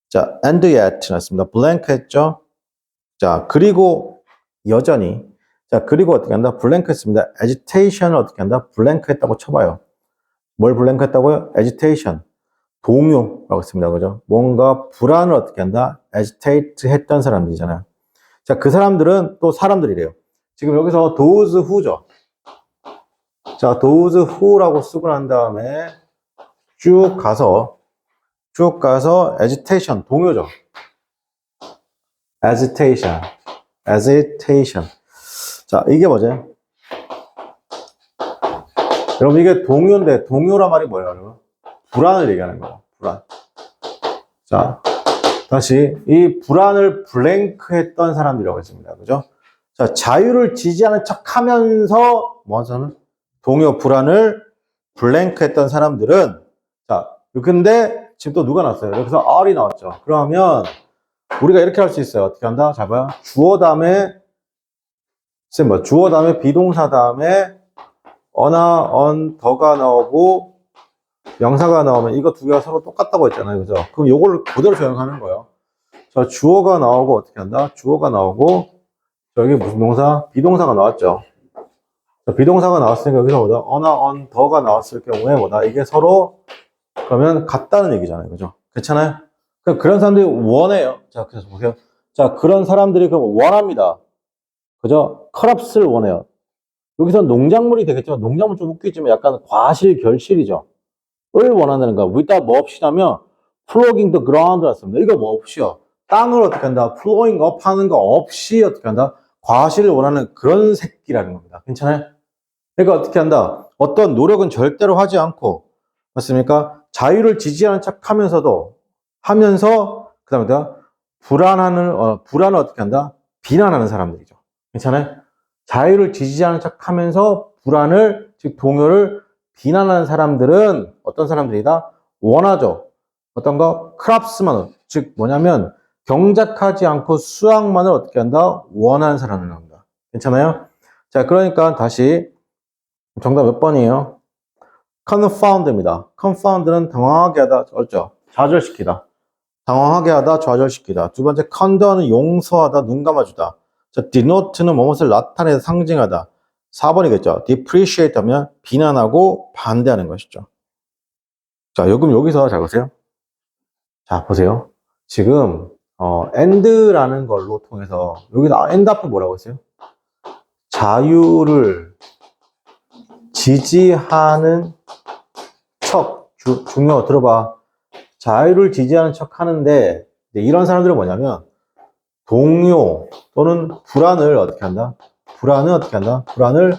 자, and yet 났습니다. blank 했죠? 자, 그리고 여전히. 자, 그리고 어떻게 한다? blank 했습니다. agitation을 어떻게 한다? blank 했다고 쳐봐요. 뭘 blank 했다고요? agitation. 동요라고 했습니다. 그죠? 뭔가 불안을 어떻게 한다? agitate 했던 사람들이잖아요. 자, 그 사람들은 또 사람들이래요. 지금 여기서 those who죠. 자, those who라고 쓰고 난 다음에 쭉 가서 agitation, 동요죠. agitation. 자, 이게 뭐지? 여러분, 이게 동요인데, 동요란 말이 뭐예요, 여러분? 불안을 얘기하는 거예요, 불안. 자, 다시, 이 불안을 블랭크 했던 사람들이라고 했습니다. 그죠? 자, 자유를 지지하는 척 하면서, 뭐 하는 사람은? 동요, 불안을 블랭크 했던 사람들은, 자, 근데, 지금 또 누가 나왔어요? 여기서 R이 나왔죠. 그러면, 우리가 이렇게 할 수 있어요. 어떻게 한다? 자, 봐요. 주어 다음에, 쌤 뭐, 주어 다음에 비동사 다음에 어나, 더가 나오고 명사가 나오면 이거 두 개가 서로 똑같다고 했잖아요. 그죠? 그럼 요걸 그대로 적용하는 거예요. 자, 주어가 나오고 어떻게 한다? 주어가 나오고 저기 무슨 동사? 비동사가 나왔죠. 자, 비동사가 나왔으니까 여기서 뭐다? 어나, 더가 나왔을 경우에 뭐다? 이게 서로 그러면 같다는 얘기잖아요. 그죠? 괜찮아요? 그런 사람들이 원해요. 자, 그래서 보세요. 자, 그런 사람들이 그럼 원합니다. 그죠? 크롭스를 원해요. 여기서 농작물이 되겠지만, 농작물 좀 웃기지만 약간 과실, 결실이죠. 을 원한다는 거. 위다 뭐 없이라면, flowing the ground 였습니다. 이거 뭐 없이요. 땅을 어떻게 한다? flowing up 하는 거 없이 어떻게 한다? 과실을 원하는 그런 새끼라는 겁니다. 괜찮아요? 그러니까 어떻게 한다? 어떤 노력은 절대로 하지 않고, 맞습니까? 자유를 지지하는 척 하면서도, 그 다음에 불안을 어떻게 한다? 비난하는 사람들이죠. 괜찮아요? 자유를 지지하는 척 하면서 불안을, 즉, 동요를 비난하는 사람들은 어떤 사람들이다? 원하죠. 어떤 거? 크랍스만, 즉, 뭐냐면, 경작하지 않고 수학만을 어떻게 한다? 원하는 사람을 합니다. 괜찮아요? 자, 그러니까 다시, 정답 몇 번이에요? confound입니다. confound는 당황하게 하다, 어쩌? 좌절시키다. 당황하게 하다, 좌절시키다. 두 번째, condo는 용서하다, 눈 감아주다. 자, denote는 무엇을 나타내다, 상징하다. 4번이겠죠. depreciate 하면 비난하고 반대하는 것이죠. 자, 그럼 여기서 잘 보세요. 자, 보세요. 지금, and라는 걸로 통해서, 여기서 and 앞에 뭐라고 했어요? 자유를 지지하는 척, 중요, 들어봐. 자유를 지지하는 척 하는데, 이런 사람들은 뭐냐면, 동요 또는 불안을 어떻게 한다? 불안을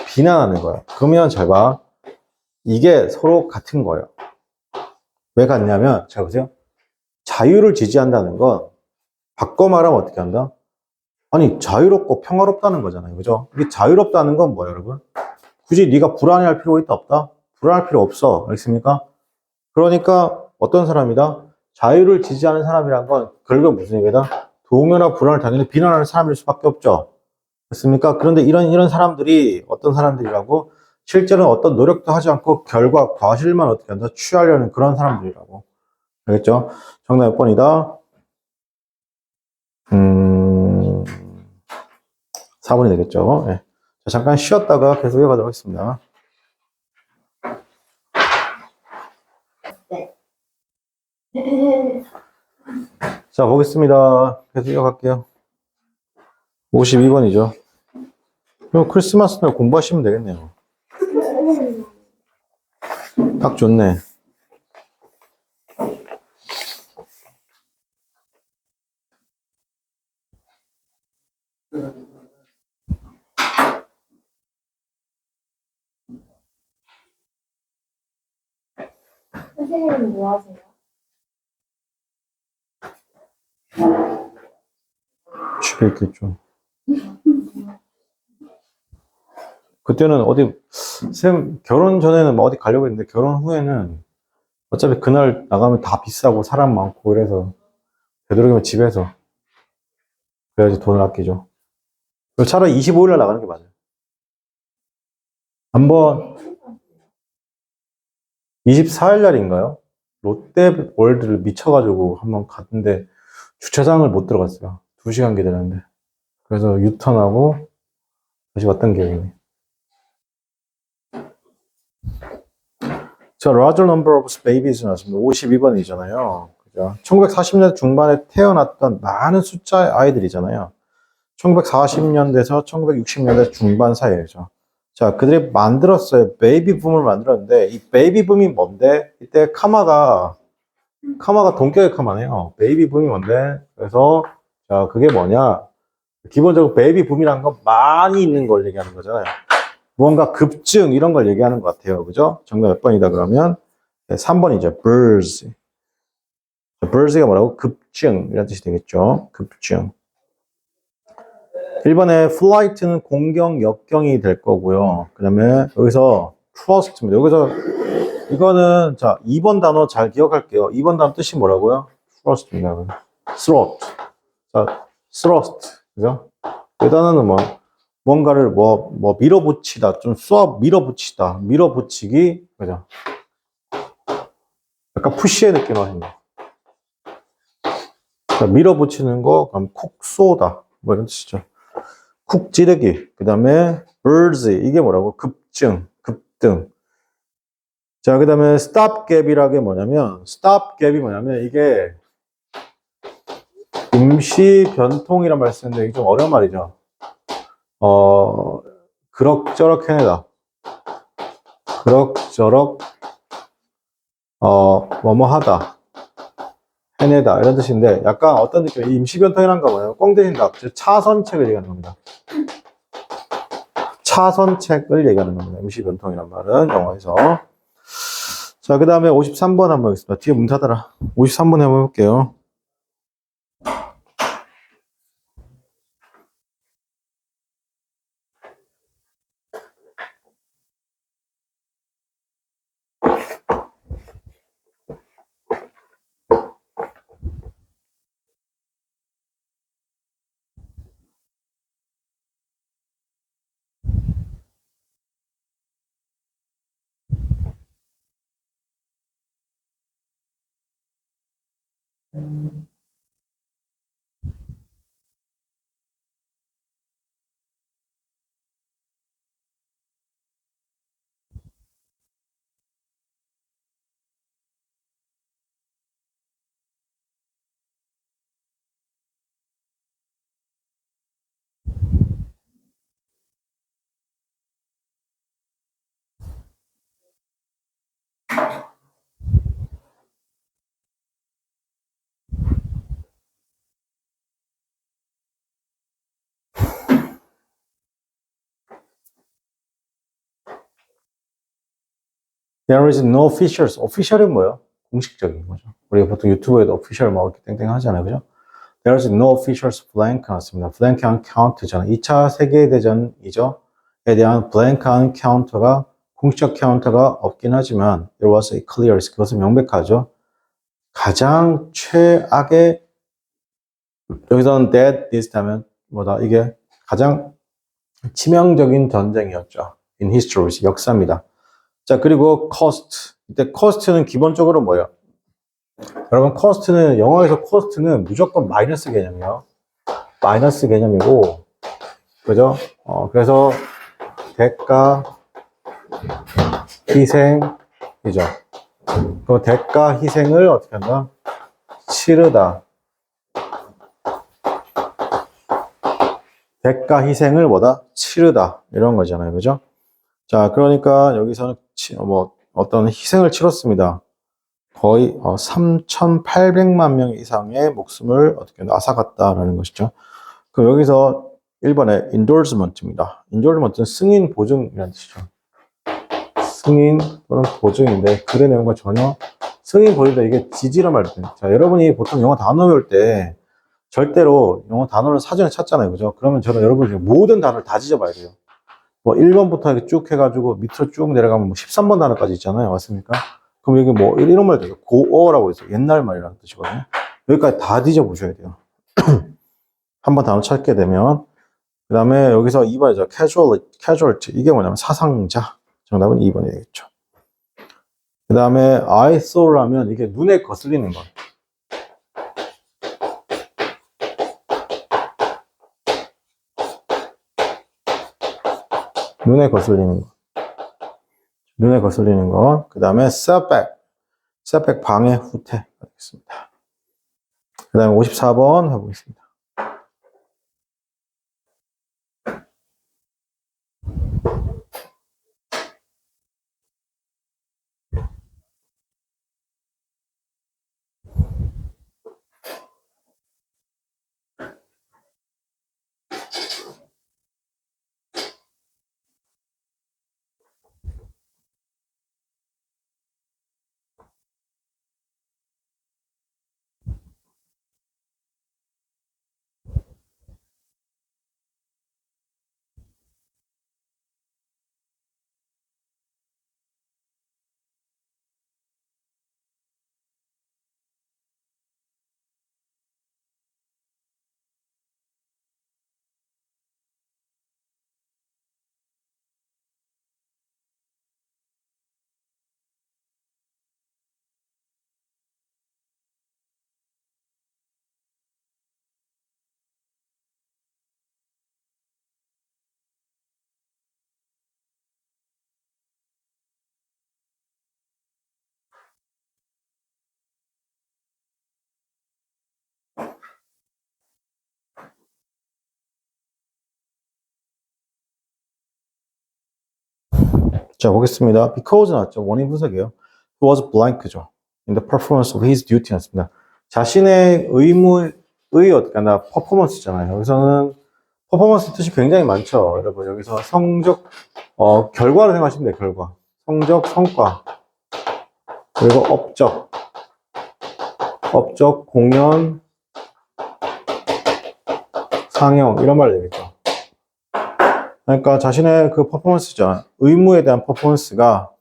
비난하는 거야. 그러면 잘 봐. 이게 서로 같은 거예요. 왜 같냐면, 잘 보세요. 자유를 지지한다는 건, 바꿔 말하면 어떻게 한다? 아니, 자유롭고 평화롭다는 거잖아요. 그죠? 이게 자유롭다는 건 뭐예요, 여러분? 굳이 네가 불안해할 필요가 있다, 없다? 불안할 필요 없어. 알겠습니까? 그러니까 어떤 사람이다? 자유를 지지하는 사람이란 건 결국 무슨 얘기다? 동요나 불안을 당연히 비난하는 사람일 수밖에 없죠. 그렇습니까? 그런데 이런 사람들이 어떤 사람들이라고? 실제로는 어떤 노력도 하지 않고 결과, 과실만 어떻게 한다? 취하려는 그런 사람들이라고. 알겠죠? 정답 몇 번이다? 4번이 되겠죠. 네. 자, 잠깐 쉬었다가 계속 이어가도록 하겠습니다. 자, 보겠습니다. 계속 이어갈게요. 52번이죠. 그럼 크리스마스 날 공부하시면 되겠네요. 딱 좋네. 선생님은 뭐 하세요? 집에 있겠죠. 그때는 어디, 결혼 전에는 뭐 어디 가려고 했는데, 결혼 후에는 어차피 그날 나가면 다 비싸고 사람 많고 그래서, 되도록이면 집에서. 그래야지 돈을 아끼죠. 차라리 25일날 나가는 게 맞아요. 한번, 24일날인가요? 롯데월드를 미쳐가지고 한번 갔는데, 주차장을 못 들어갔어요. 2시간 기다렸는데. 그래서 유턴하고 다시 왔던 기억이 있네요. 자, larger number of babies 나왔습니다. 52번이잖아요. 그죠? 1940년대 중반에 태어났던 많은 숫자의 아이들이잖아요. 1940년대에서 1960년대 중반 사이에죠. 자, 그들이 만들었어요. 베이비 붐을 만들었는데, 이 베이비 붐이 뭔데? 이때 카마가 동격의 카마네요. 베이비 붐이 뭔데? 그래서, 자, 그게 뭐냐? 기본적으로 베이비 붐이라는 건 많이 있는 걸 얘기하는 거잖아요. 무언가 급증 이런 걸 얘기하는 것 같아요. 그죠? 정답 몇 번이다 그러면? 네, 3번이죠. birds. birds가 뭐라고? 급증 이런 뜻이 되겠죠. 급증. 1번에 flight는 공경, 역경이 될 거고요. 그 다음에 여기서 trust입니다. 여기서 이거는 자 2번 단어 잘 기억할게요. 2번 단어 뜻이 뭐라고요? trust입니다. throat. 자, thrust. 그죠? 이 단어는 뭐, 뭔가를 밀어붙이다. 좀 밀어붙이다. 밀어붙이기. 그죠? 약간 푸시의 느낌으로 하는 거. 자, 밀어붙이는 거, 그럼 쿡 쏘다. 뭐 이런 뜻이죠. 쿡 찌르기. 그 다음에 birds. 이게 뭐라고? 급등. 자, 그 다음에 stopgap이라는 게 뭐냐면, stopgap이 뭐냐면, 이게 임시 변통이란 말 쓰는데, 이게 좀 어려운 말이죠. 그럭저럭 해내다. 그럭저럭, 뭐뭐 하다. 해내다. 이런 뜻인데, 약간 어떤 느낌, 이 임시 변통이란 거 뭐냐면, 꽁 대신 닭, 즉 차선책을 얘기하는 겁니다. 차선책을 얘기하는 겁니다. 임시 변통이란 말은, 영어에서. 자, 그 다음에 53번 한번 보겠습니다. 뒤에 문 닫아라. 53번 한번 해볼게요. There is no officials. official은 뭐예요? 공식적인 거죠. 우리가 보통 유튜브에도 official 뭐 이렇게 땡땡 하잖아요. 그죠? There is no officials blank 나왔습니다. blank on count잖아. 2차 세계대전이죠. 에 대한 blank on counter가 공식적 카운터가 없긴 하지만 there was a clear. 그것은 명백하죠. 가장 최악의 여기서는 that this 하면 뭐다? 이게 가장 치명적인 전쟁이었죠. in history. 역사입니다. 자, 그리고 cost. 이때 cost는 기본적으로 뭐예요? 여러분, cost는, 영어에서 cost는 무조건 마이너스 개념이요. 마이너스 개념이고, 그죠? 그래서 대가, 희생이죠. 그 대가, 희생을 어떻게 한다? 치르다. 대가, 희생을 뭐다? 치르다. 이런 거잖아요. 그죠? 자, 그러니까 여기서는 어떤 희생을 치렀습니다. 거의 3,800만 명 이상의 목숨을 어떻게 앗아갔다라는 것이죠. 그럼 여기서 1번에 endorsement입니다. endorsement는 승인 보증이라는 뜻이죠. 승인 또는 보증인데 글의 내용과 전혀 승인 보증다 이게 지지란 말이에요. 자, 여러분이 보통 영어 단어 외울 때 절대로 영어 단어를 사전에 찾잖아요. 그죠? 그러면 저는 여러분이 모든 단어를 다 지져봐야 돼요. 뭐 1번부터 이렇게 쭉 해가지고 밑으로 쭉 내려가면 뭐 13번 단어까지 있잖아요. 맞습니까? 그럼 여기 뭐 이런 말 되죠. 고어라고 있어요. 옛날 말이라는 뜻이거든요. 여기까지 다 뒤져보셔야 돼요. 한번 단어 찾게 되면. 그 다음에 여기서 2번이죠. casualty. 이게 뭐냐면 사상자. 정답은 2번이 되겠죠. 그 다음에 I saw라면 이게 눈에 거슬리는 것. 눈에 거슬리는 것. 눈에 거슬리는 것. 그 다음에 setback. setback 방해 후퇴. 되겠습니다. 그 다음에 54번 해보겠습니다. 자, 보겠습니다. because 나왔죠. 원인 분석이에요. He was blank죠. In the performance of his duty 였습니다. 자신의 의무의 어떻게 하나 퍼포먼스잖아요. 여기서는 퍼포먼스 뜻이 굉장히 많죠. 여러분 여기서 성적 결과를 생각하시면 돼요. 결과. 성적, 성과. 그리고 업적, 공연, 상영 이런 말 되겠죠. 그러니까 자신의 그 퍼포먼스죠. 의무에 대한 퍼포먼스가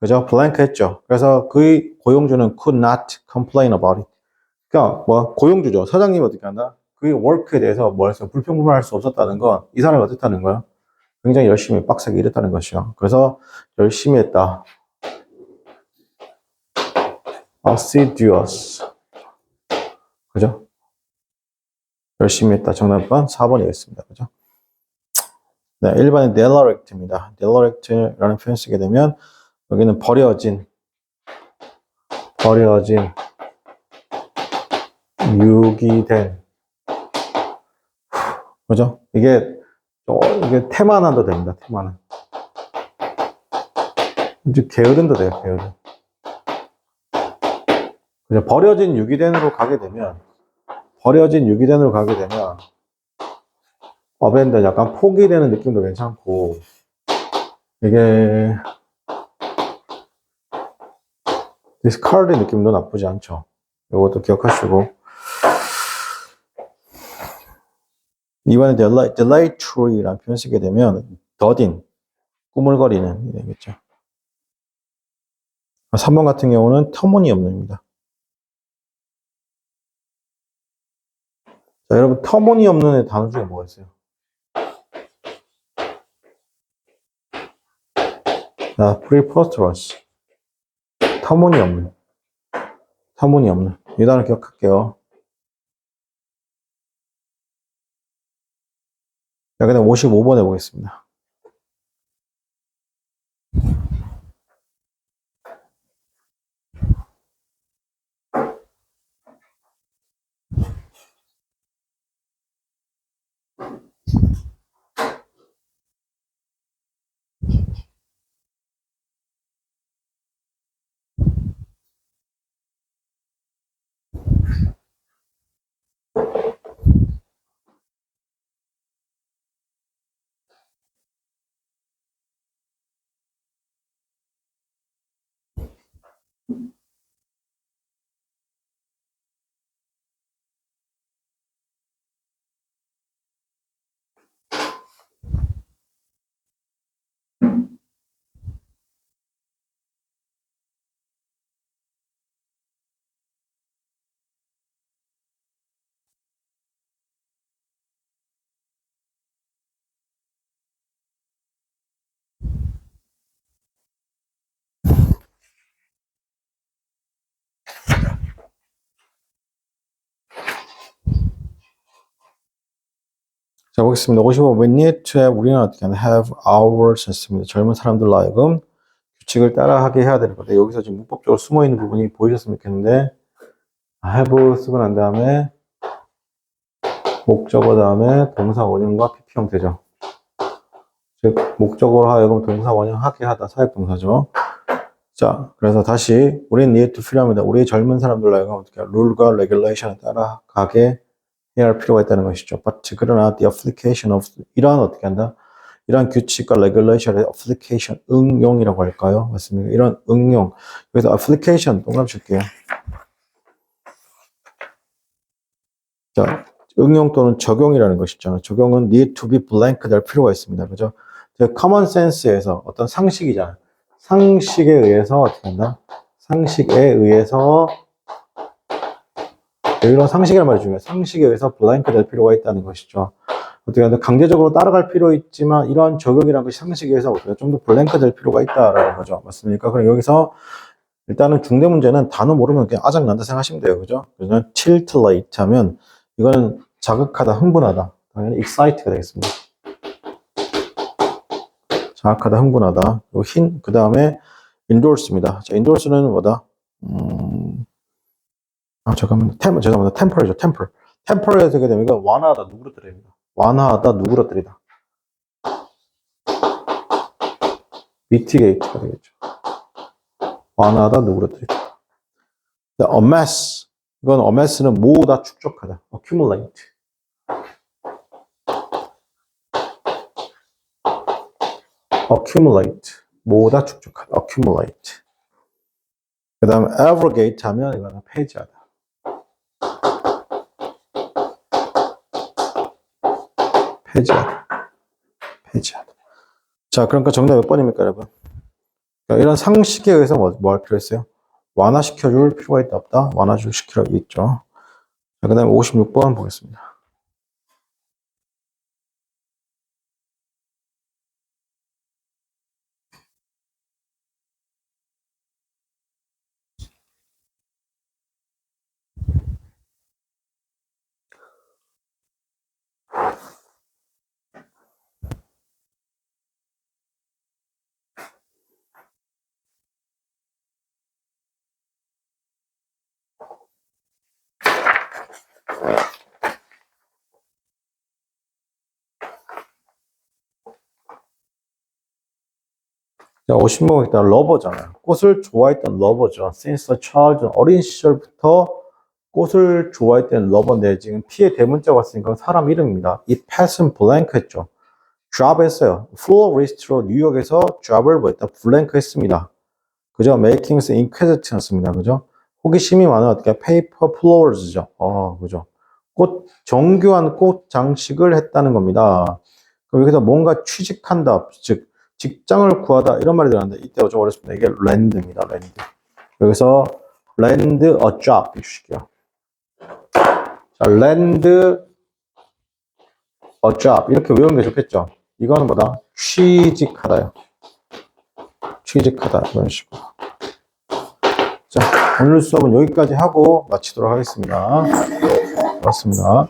그죠? 블랭크 했죠. 그래서 그의 고용주는 could not complain about it. 그러니까 뭐 고용주죠. 사장님이 어떻게 한다? 그의 워크에 대해서 뭐 해서 불평불만할 수 없었다는 건 이 사람이 어떻다는 거야? 굉장히 열심히 빡세게 일했다는 것이요. 그래서 열심히 했다. assiduous. 그죠? 열심히 했다. 정답은 4번이겠습니다. 그죠? 네, 1번은 derelict입니다. derelict라는 표현 쓰게 되면 여기는 버려진, 유기된. 그죠? 이게 태만한도 됩니다. 태만한. 이제 게으른도 돼요. 게으른. 그죠? 버려진 유기된으로 가게 되면 어벤더 약간 포기되는 느낌도 괜찮고 이게 discard 느낌도 나쁘지 않죠. 이것도 기억하시고. 이번에 delightful이라는 표현 쓰게 되면 더딘, 꾸물거리는 되겠죠. 3번 같은 경우는 터무니없는입니다. 자, 여러분 터무니없는의 단어 중에 뭐가 있어요? 자, preposterous. 터무니없는. 이 단어 기억할게요. 자, 그다음 55번 해보겠습니다. 자, 보겠습니다. 55. We need to have, 우리는 어떻게 하나 have ours 했습니다. 젊은 사람들로 하여금 규칙을 따라하게 해야 되는 건데, 여기서 지금 문법적으로 숨어있는 부분이 보이셨으면 좋겠는데, have 쓰고 난 다음에, 목적어 다음에 동사 원형과 PP 형태죠. 즉, 목적어로 하여금 동사 원형하게 하다, 사역동사죠. 자, 그래서 다시, 우리는 need to 필요합니다. 우리 젊은 사람들로 하여금 어떻게 룰과 regulation을 따라가게 해야 할 필요가 있다는 것이죠. But 그러나 the application of 이러한 어떻게 한다? 이러한 규칙과 regulation의 application 응용이라고 할까요? 맞습니까? 이런 응용. 그래서 application 동그라미 칠게요. 자, 응용 또는 적용이라는 것이죠. 적용은 need to be blank 될 필요가 있습니다. 그죠? common sense에서 어떤 상식이잖아. 상식에 의해서 어떻게 한다? 상식에 의해서 이런 상식이란 말이 중요해요. 상식에 의해서 블랭크 될 필요가 있다는 것이죠. 어떻게 하든 강제적으로 따라갈 필요 있지만 이러한 적용이라는 것이 상식에 의해서 좀 더 블랭크 될 필요가 있다라는 거죠. 맞습니까? 그럼 여기서 일단은 중대 문제는 단어 모르면 그냥 아작난다 생각하시면 돼요. 그죠? 그래서 titillate 하면 이거는 자극하다, 흥분하다. 당연히 excite가 되겠습니다. 자극하다, 흥분하다. 그 다음에 endorse입니다. 자, endorse는 뭐다? 잠깐만요. 죄송합니다. temper죠. temper에 되게 되면 이건 완화하다, 누그러뜨립니다. 완화하다, 누그러뜨리다. mitigate가 되겠죠. 완화하다, 누그러뜨리다. amass. 이건 amass는 모으다, 축적하다. accumulate. accumulate. 모으다, 축적하다. accumulate. 그 다음에 abrogate 하면 이거는 폐지하다. 폐지하다. 폐지하다. 자, 그러니까 정답 몇 번입니까, 여러분? 그러니까 이런 상식에 의해서 뭐 할 필요 있어요? 완화시켜줄 필요가 있다, 없다? 완화시킬 필요가 있죠. 자, 그 다음에 56번 보겠습니다. 자, 50번 일단 러버잖아요. 꽃을 좋아했던 러버죠. Since a child, 어린 시절부터 꽃을 좋아했던 러버인데 지금 P의 대문자가 왔으니까 사람 이름입니다. It passed blank 했죠. job 했어요. 플로리스트로 뉴욕에서 job을 뭐 했다? 블랭크 했습니다. 그죠? making's inquisitive였습니다. 그죠? 호기심이 많은 어떻게 paper flowers죠. 그죠? 꽃, 정교한 꽃 장식을 했다는 겁니다. 그럼 여기서 뭔가 취직한다, 즉 직장을 구하다 이런 말이 들어가는데 이때 좀 어렵습니다. 이게 land입니다. land. 여기서 land a job 해주실게요. 자, land a job 이렇게 외우는 게 좋겠죠. 이거는 뭐다? 취직하다요. 취직하다 이런 식으로. 자, 오늘 수업은 여기까지 하고 마치도록 하겠습니다. 고맙습니다.